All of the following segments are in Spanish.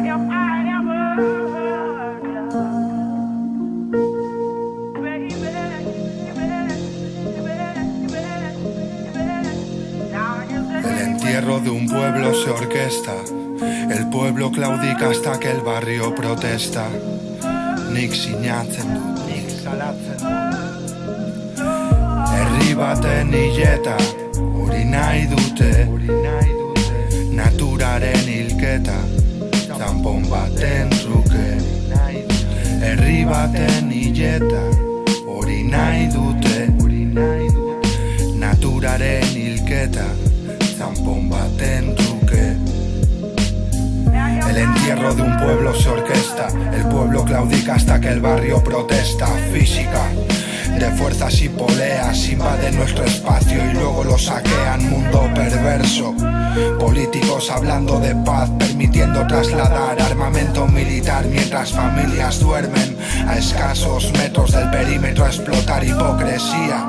El entierro de un pueblo se orquesta, el pueblo claudica hasta que el barrio protesta. Nik sinatzen dut, nik salatzen dut. Herri baten hileta, hori nahi dute. Naturaren hilketa, zanpon baten truke. Herri baten hileta, hori nahi dute. Naturaren hilketa, zanpon baten truke. El entierro de un pueblo se orquesta, el pueblo claudica hasta que el barrio protesta. Física de fuerzas y poleas invaden nuestro espacio y luego lo saquean. Mundo perverso, políticos hablando de paz, permitiendo trasladar armamento militar mientras familias duermen a escasos metros del perímetro. Explotar hipocresía,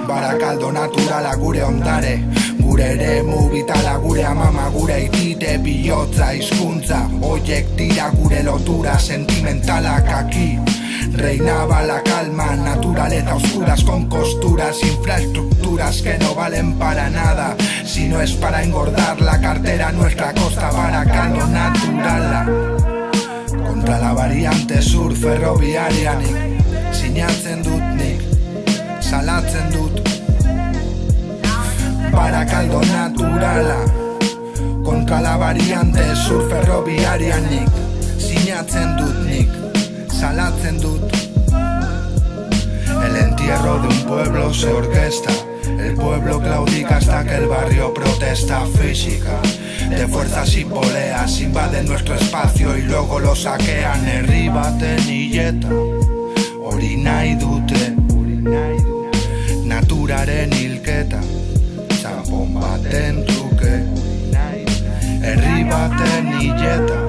Barakaldo naturala gure ondare, gure eremu vitala, gure amama, gure itite, bihotza, hizkuntza, hoiek dira gure lotura sentimentalak. Aquí reinaba la calma, naturaleza oscuras con costuras, infraestructuras que no valen para nada si no es para engordar la cartera. Nuestra costa, Barakaldo naturala, contra la variante sur ferroviarianik, sinatzen dut nik, salatzen dut. Barakaldo naturala, contra la variante sur ferroviarianik, sinatzen dut nik, salatzen dut. El entierro de un pueblo se orquesta, el pueblo claudica hasta que el barrio protesta. Física de fuerzas y poleas invaden nuestro espacio y luego lo saquean. Herri baten hileta, hori nahi dute. Naturaren hilketa, zanpon baten truke. Herri baten hileta,